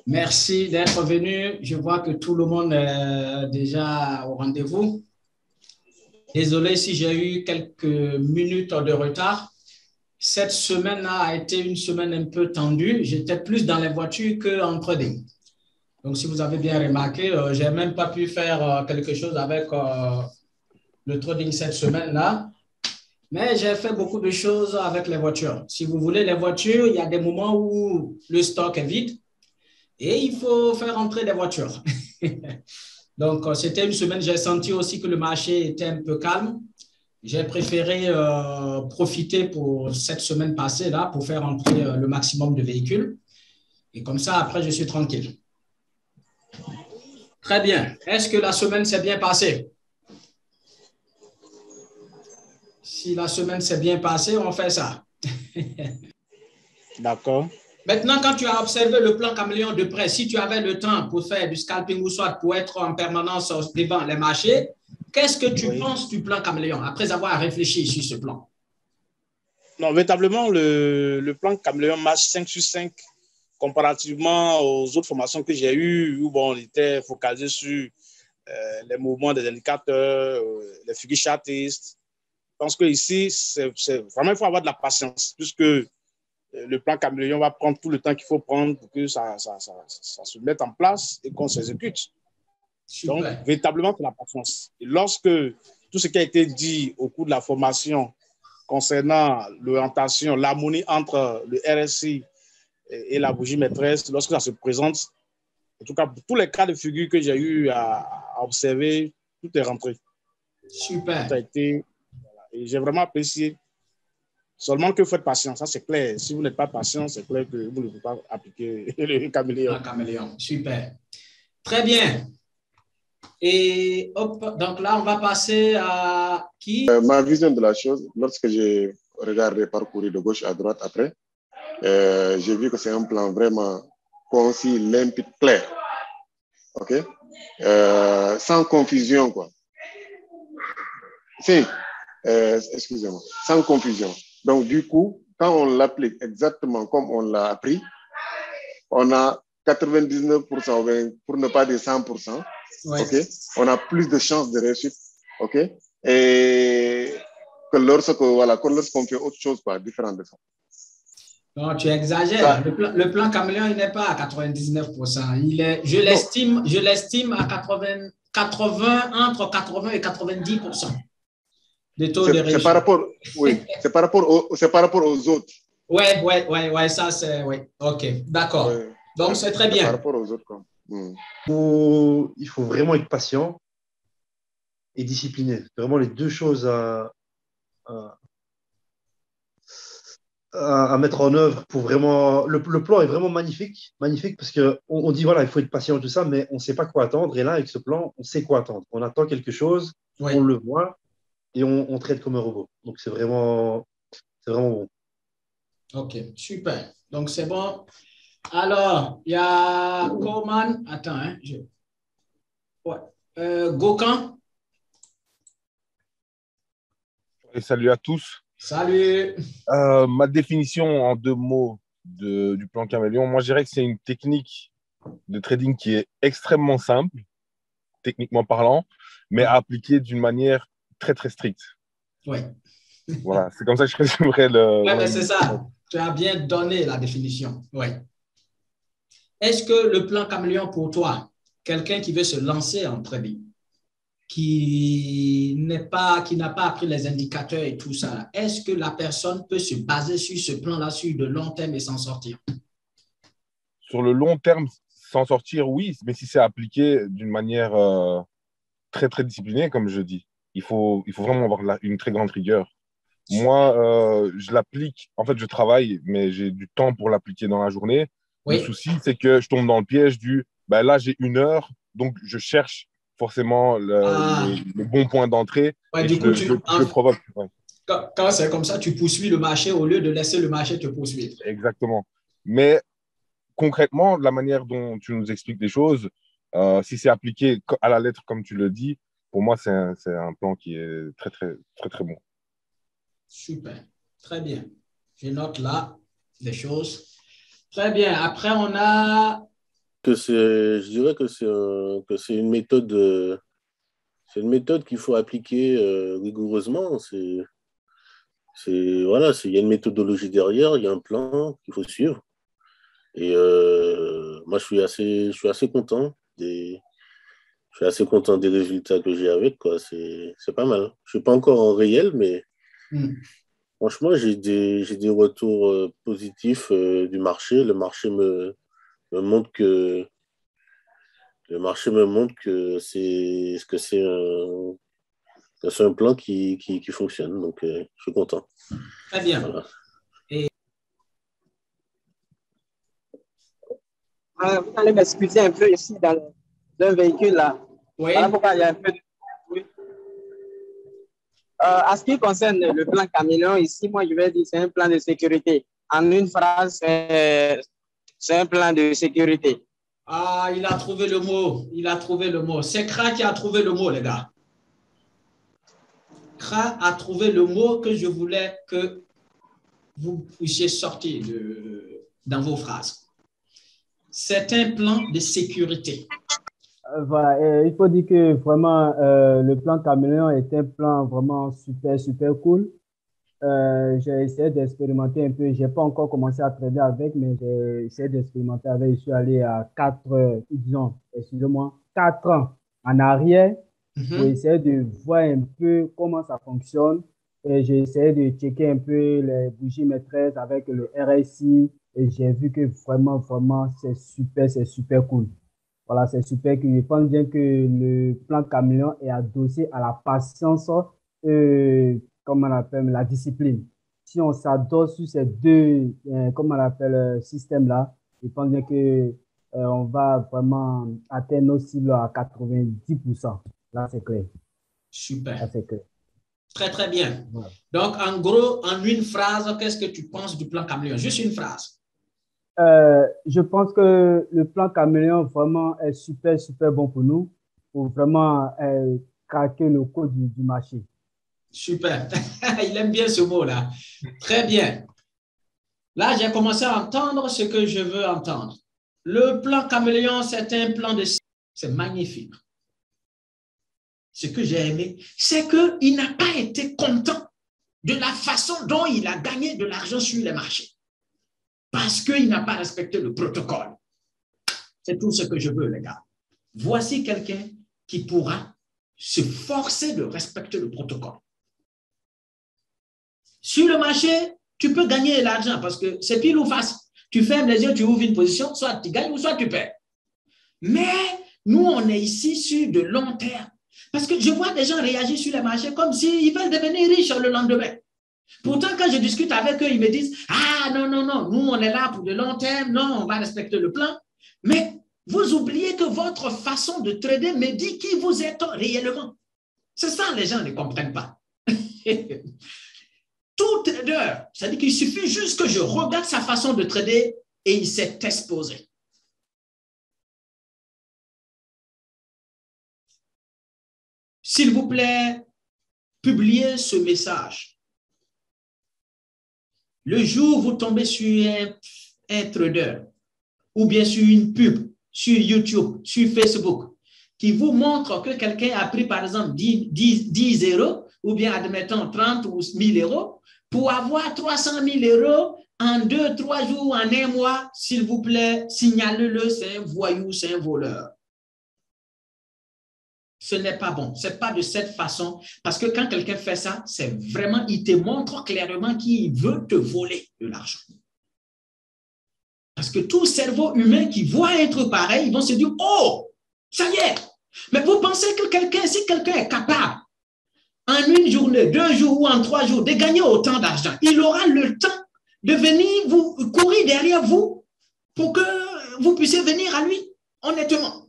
Merci d'être venu. Je vois que tout le monde est déjà au rendez-vous. Désolé si j'ai eu quelques minutes de retard. Cette semaine-là a été une semaine un peu tendue. J'étais plus dans les voitures qu'en trading. Donc, si vous avez bien remarqué, je n'ai même pas pu faire quelque chose avec le trading cette semaine-là. Mais j'ai fait beaucoup de choses avec les voitures. Si vous voulez, les voitures, il y a des moments où le stock est vide et il faut faire entrer des voitures. Donc, c'était une semaine, j'ai senti aussi que le marché était un peu calme. J'ai préféré profiter pour cette semaine passée-là pour faire entrer le maximum de véhicules. Et comme ça, après, je suis tranquille. Très bien. Est-ce que la semaine s'est bien passée? Si la semaine s'est bien passée, on fait ça. D'accord. Maintenant, quand tu as observé le plan caméléon de près, si tu avais le temps pour faire du scalping ou soit pour être en permanence devant les marchés, qu'est-ce que tu Oui. penses du plan caméléon après avoir réfléchi sur ce plan? Non, véritablement, le plan caméléon marche 5 sur 5 comparativement aux autres formations que j'ai eues où bon, on était focalisé sur les mouvements des indicateurs, les figures chartistes. Je pense qu'ici, vraiment, il faut avoir de la patience puisque le plan caméléon va prendre tout le temps qu'il faut prendre pour que ça se mette en place et qu'on s'exécute. Donc, Super. véritablement, c'est la patience. Et lorsque tout ce qui a été dit au cours de la formation concernant l'orientation, l'harmonie entre le RSI et la bougie maîtresse, lorsque ça se présente, en tout cas, pour tous les cas de figure que j'ai eu à observer, tout est rentré. Tout a Super. été. Et j'ai vraiment apprécié. Seulement que vous faites patience, ça c'est clair. Si vous n'êtes pas patient, c'est clair que vous ne pouvez pas appliquer le caméléon. Un caméléon. Super. Très bien. Et hop, donc là, on va passer à qui? Ma vision de la chose, lorsque j'ai regardé parcourir de gauche à droite après, j'ai vu que c'est un plan vraiment concis, limpide, clair. OK? Sans confusion, quoi. Si, excusez-moi, sans confusion. Donc, du coup, quand on l'applique exactement comme on l'a appris, on a 99%, pour ne pas dire 100%. Ouais. OK? On a plus de chances de réussite. OK? Et que lorsqu'on fait autre chose, quoi, différent de ça. Non, tu exagères. Le plan caméléon, il n'est pas à 99%. Je l'estime à 80, entre 80 et 90% de taux de C'est par réussite. rapport, oui, c'est par rapport aux autres. Ouais, ça c'est, oui. OK, d'accord. Ouais, Donc, c'est très par bien. rapport aux autres, quoi. Il faut vraiment être patient et discipliné. Vraiment les deux choses à, à mettre en œuvre pour vraiment. Le plan est vraiment magnifique, magnifique parce qu'on dit voilà, il faut être patient, tout ça, mais on ne sait pas quoi attendre. Et là, avec ce plan, on sait quoi attendre. On attend quelque chose, Oui. on le voit et on traite comme un robot. Donc, c'est vraiment bon. OK, super. Donc, c'est bon. Alors, il y a Coleman. Attends, hein, ouais. Gaucan. Et salut à tous. Salut. Ma définition en deux mots du plan caméléon, moi je dirais que c'est une technique de trading qui est extrêmement simple, techniquement parlant, mais Ouais. à appliquer d'une manière très très stricte. Oui. Voilà, c'est comme ça que je résumerais Ouais, mais c'est ça. Tu as bien donné la définition. Oui. Est-ce que le plan caméléon pour toi, quelqu'un qui veut se lancer en trading, qui n'a pas appris les indicateurs et tout ça, est-ce que la personne peut se baser sur ce plan-là, sur de long terme et s'en sortir? Sur le long terme, s'en sortir, oui, mais si c'est appliqué d'une manière très très disciplinée, comme je dis, il faut vraiment avoir une très grande rigueur. Moi, je l'applique, en fait, je travaille, mais j'ai du temps pour l'appliquer dans la journée. Le Oui. souci, c'est que je tombe dans le piège ben là, j'ai 1 heure, donc je cherche forcément le bon point d'entrée Ouais, et du coup, je le provoque. Ouais. Quand c'est comme ça, tu poursuis le marché au lieu de laisser le marché te poursuivre. Exactement. Mais concrètement, la manière dont tu nous expliques les choses, si c'est appliqué à la lettre comme tu le dis, pour moi, c'est un plan qui est très, très, très, très bon. Super. Très bien. Je note là les choses. Très bien. Après, on a je dirais que c'est une méthode, qu'il faut appliquer rigoureusement. Voilà, il y a une méthodologie derrière, il y a un plan qu'il faut suivre. Et moi, je suis assez content des résultats que j'ai avec, quoi. C'est pas mal. Je ne suis pas encore en réel, mais franchement, j'ai des retours positifs du marché. Me montre que le marché me montre que c'est un plan qui fonctionne. Donc, je suis content. Très bien. Voilà. Vous allez m'excuser un peu ici dans un véhicule là. Oui. Voilà pourquoi il y a un peu de... Oui. À ce qui concerne le plan caméléon, ici, moi, je vais dire c'est un plan de sécurité. En une phrase, c'est un plan de sécurité. Ah, il a trouvé le mot. Il a trouvé le mot. C'est Kra qui a trouvé le mot, les gars. Kra a trouvé le mot que je voulais que vous puissiez sortir dans vos phrases. C'est un plan de sécurité. Voilà, il faut dire que vraiment, le plan caméléon est un plan vraiment super, super cool. J'ai essayé d'expérimenter un peu. Je n'ai pas encore commencé à trader avec, mais j'ai essayé d'expérimenter avec. Je suis allé à 4 ans en arrière pour essayer de voir un peu comment ça fonctionne. Et j'ai essayé de checker un peu les bougies maîtresses avec le RSI. Et j'ai vu que vraiment, vraiment, c'est super cool. Voilà, c'est super cool. Je pense bien que le plan caméléon est adossé à la patience, comment on appelle, la discipline. Si on s'adosse sur ces deux, comment on appelle, systèmes-là, je pense bien que on va vraiment atteindre nos cibles à 90%. Là, c'est clair. Super. Là, c'est clair. Très, très bien. Voilà. Donc, en gros, en une phrase, qu'est-ce que tu penses du plan caméléon? Juste une phrase. Je pense que le plan caméléon vraiment est super, super bon pour nous, pour vraiment craquer le code du marché. Super. Il aime bien ce mot-là. Très bien. Là, j'ai commencé à entendre ce que je veux entendre. Le plan caméléon, c'est un plan de... C'est magnifique. Ce que j'ai aimé, c'est qu'il n'a pas été content de la façon dont il a gagné de l'argent sur les marchés. Parce qu'il n'a pas respecté le protocole. C'est tout ce que je veux, les gars. Voici quelqu'un qui pourra se forcer de respecter le protocole. Sur le marché, tu peux gagner de l'argent parce que c'est pile ou face. Tu fermes les yeux, tu ouvres une position, soit tu gagnes ou soit tu perds. Mais nous, on est ici sur de long terme. Parce que je vois des gens réagir sur les marchés comme s'ils veulent devenir riches le lendemain. Pourtant, quand je discute avec eux, ils me disent « Ah, non, non, non, nous, on est là pour de long terme, non, on va respecter le plan. » Mais vous oubliez que votre façon de trader me dit qui vous êtes réellement. C'est ça, les gens ne comprennent pas. Tout trader, c'est-à-dire qu'il suffit juste que je regarde sa façon de trader et il s'est exposé. S'il vous plaît, publiez ce message. Le jour où vous tombez sur un trader ou bien sur une pub, sur YouTube, sur Facebook, qui vous montre que quelqu'un a pris par exemple 10 euros ou bien admettons 30 ou 1000 euros pour avoir 300 000 euros en 2-3 jours, en un mois, s'il vous plaît, signalez-le, c'est un voyou, c'est un voleur. Ce n'est pas bon. Ce n'est pas de cette façon. Parce que quand quelqu'un fait ça, c'est vraiment, il te montre clairement qu'il veut te voler de l'argent. Parce que tout cerveau humain qui voit un truc pareil, ils vont se dire, oh, ça y est. Mais vous pensez que si quelqu'un est capable, en une journée, 2 jours ou en 3 jours, de gagner autant d'argent, il aura le temps de venir vous courir derrière vous pour que vous puissiez venir à lui, honnêtement.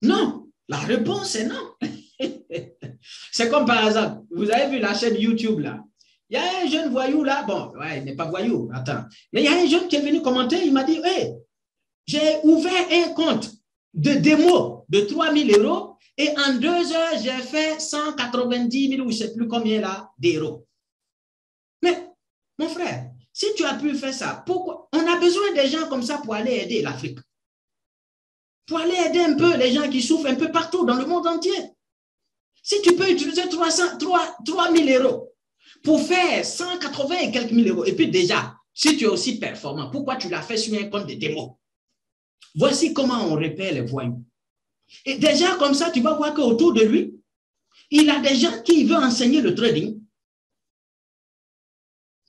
Non, la réponse est non. C'est comme par exemple, vous avez vu la chaîne YouTube là. Il y a un jeune voyou là, bon, ouais, il n'est pas voyou, attends. Mais il y a un jeune qui est venu commenter, il m'a dit, hey, j'ai ouvert un compte de démo de 3 000 euros et en 2 heures, j'ai fait 190 000 ou je ne sais plus combien là d'euros. Mais, mon frère, Si tu as pu faire ça, pourquoi? On a besoin des gens comme ça pour aller aider l'Afrique. Pour aller aider un peu les gens qui souffrent un peu partout dans le monde entier. Si tu peux utiliser 3 000 euros pour faire 180 et quelques mille euros, et puis déjà, si tu es aussi performant, pourquoi tu l'as fait sur un compte de démo? Voici comment on repère les voyous. Et déjà, comme ça, tu vas voir qu'autour de lui, il a des gens qui veulent enseigner le trading.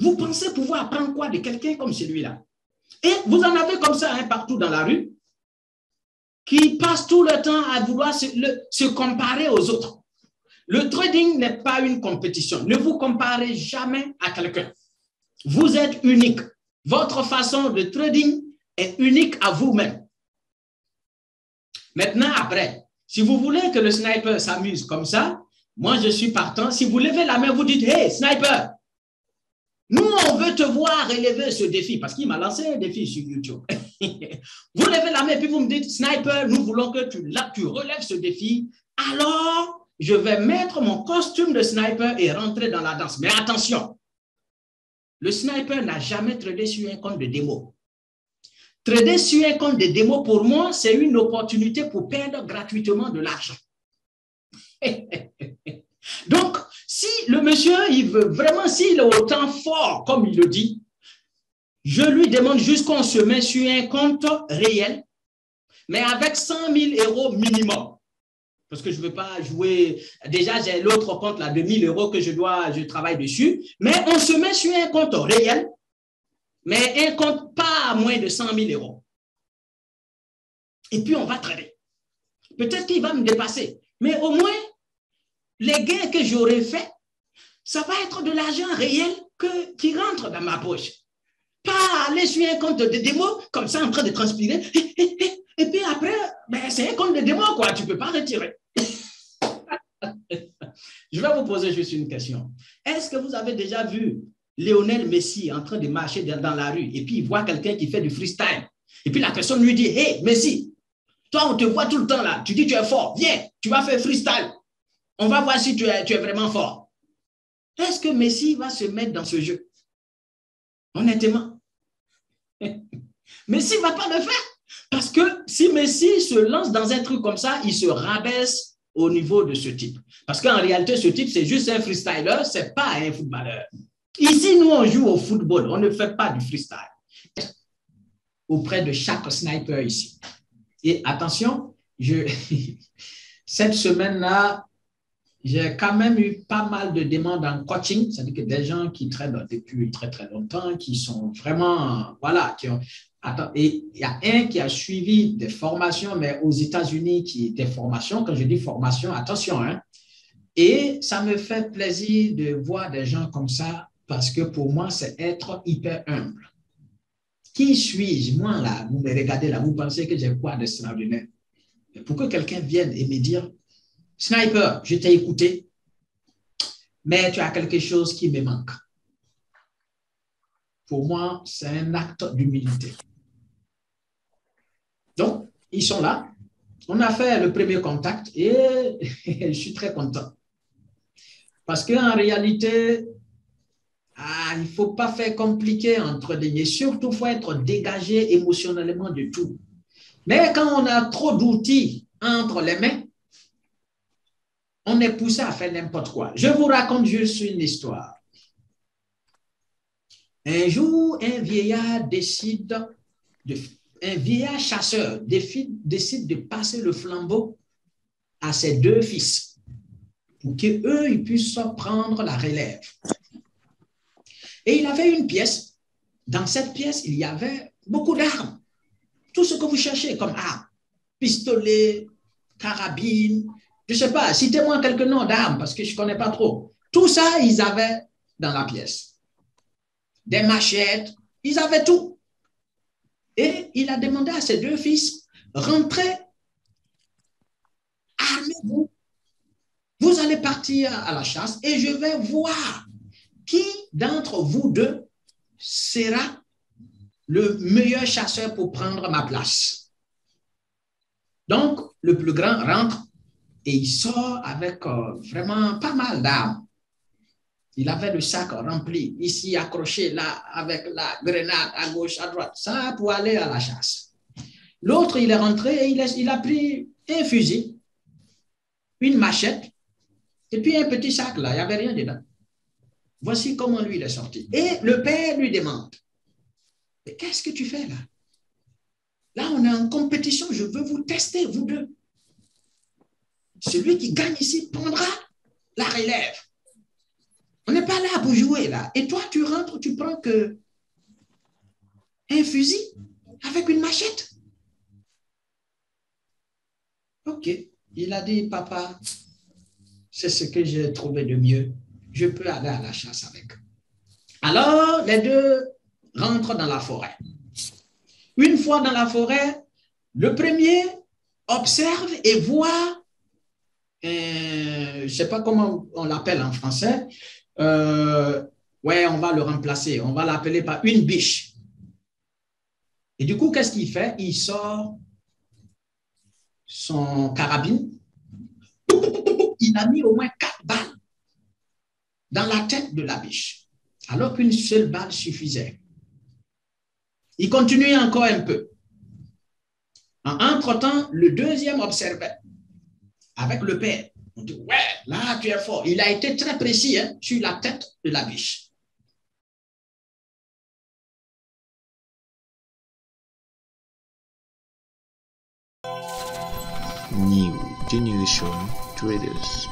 Vous pensez pouvoir apprendre quoi de quelqu'un comme celui-là? Et vous en avez comme ça partout dans la rue, qui passent tout le temps à vouloir se comparer aux autres. Le trading n'est pas une compétition. Ne vous comparez jamais à quelqu'un. Vous êtes unique. Votre façon de trading est unique à vous-même. Maintenant, après, si vous voulez que le sniper s'amuse comme ça, moi, je suis partant. Si vous levez la main, vous dites, « Hey, sniper, nous, on veut te voir relever ce défi. » Parce qu'il m'a lancé un défi sur YouTube. Vous levez la main et puis vous me dites, « Sniper, nous voulons que tu relèves ce défi. » Alors, je vais mettre mon costume de sniper et rentrer dans la danse. Mais attention, le sniper n'a jamais tradé sur un compte de démo. Trader sur un compte de démo, pour moi, c'est une opportunité pour perdre gratuitement de l'argent. Donc, si le monsieur, il veut vraiment, s'il est autant fort, comme il le dit, je lui demande juste qu'on se met sur un compte réel, mais avec 100 000 euros minimum. Parce que je ne veux pas jouer. Déjà, j'ai l'autre compte là, de 1 000 euros que je travaille dessus. Mais on se met sur un compte réel, mais un compte pas à moins de 100 000 euros. Et puis, on va trader. Peut-être qu'il va me dépasser. Mais au moins, les gains que j'aurais faits, ça va être de l'argent réel qui rentre dans ma poche. Pas aller sur un compte de démo, comme ça, en train de transpirer. Et puis après, ben, c'est un compte de démo, quoi. Tu ne peux pas retirer. Je vais vous poser juste une question. Est-ce que vous avez déjà vu Lionel Messi en train de marcher dans la rue et puis il voit quelqu'un qui fait du freestyle? Et puis la personne lui dit, « Hey, Messi, toi, on te voit tout le temps là. Tu dis tu es fort. Viens, tu vas faire freestyle. On va voir si tu es vraiment fort. » Est-ce que Messi va se mettre dans ce jeu? Honnêtement. Messi ne va pas le faire. Parce que si Messi se lance dans un truc comme ça, il se rabaisse au niveau de ce type. Parce qu'en réalité, ce type, c'est juste un freestyler, ce n'est pas un footballeur. Ici, nous, on joue au football, on ne fait pas du freestyle. Auprès de chaque sniper ici. Et attention, cette semaine-là, j'ai quand même eu pas mal de demandes en coaching, c'est-à-dire que des gens qui traînent depuis très, très longtemps, qui sont vraiment, voilà, qui ont... Attends, et il y a un qui a suivi des formations, mais aux États-Unis, des formations, quand je dis formation, attention, hein, et ça me fait plaisir de voir des gens comme ça, parce que pour moi, c'est être hyper humble. Qui suis-je? Moi, là, vous me regardez là, vous pensez que j'ai quoi d'extraordinaire? Pour que quelqu'un vienne et me dire, Sniper, je t'ai écouté, mais tu as quelque chose qui me manque. Pour moi, c'est un acte d'humilité. Donc, ils sont là. On a fait le premier contact et je suis très content. Parce qu'en réalité, il ne faut pas faire compliqué entre les. Surtout, il faut être dégagé émotionnellement de tout. Mais quand on a trop d'outils entre les mains, on est poussé à faire n'importe quoi. Je vous raconte juste une histoire. Un jour, un vieillard chasseur décide de passer le flambeau à ses 2 fils pour qu'eux, ils puissent prendre la relève. Et il avait une pièce. Dans cette pièce, il y avait beaucoup d'armes. Tout ce que vous cherchez comme armes. Pistolet, carabine, je ne sais pas, citez-moi quelques noms d'armes parce que je ne connais pas trop. Tout ça, ils avaient dans la pièce. Des machettes, ils avaient tout. Et il a demandé à ses 2 fils, rentrez, armez-vous. Vous allez partir à la chasse et je vais voir qui d'entre vous 2 sera le meilleur chasseur pour prendre ma place. Donc, le plus grand rentre et il sort avec vraiment pas mal d'armes. Il avait le sac rempli, ici accroché, là, avec la grenade à gauche, à droite. Ça, pour aller à la chasse. L'autre, il est rentré et il a pris un fusil, une machette, et puis un petit sac là, il n'y avait rien dedans. Voici comment lui il est sorti. Et le père lui demande, mais qu'est-ce que tu fais là? Là, on est en compétition, je veux vous tester, vous deux. Celui qui gagne ici prendra la relève. On n'est pas là pour jouer là. Et toi, tu rentres, tu prends que un fusil avec une machette. Ok. Il a dit, papa, c'est ce que j'ai trouvé de mieux. Je peux aller à la chasse avec. Alors, les deux rentrent dans la forêt. Une fois dans la forêt, le premier observe et voit, je ne sais pas comment on l'appelle en français, ouais, on va le remplacer, on va l'appeler par une biche. Et du coup, qu'est-ce qu'il fait? Il sort son carabine. Il a mis au moins 4 balles dans la tête de la biche, alors qu'une seule balle suffisait. Il continue encore un peu. Entre-temps, le deuxième observait avec le père. On dit, ouais, là, tu es fort. Il a été très précis sur la tête de la biche. New Generation Traders.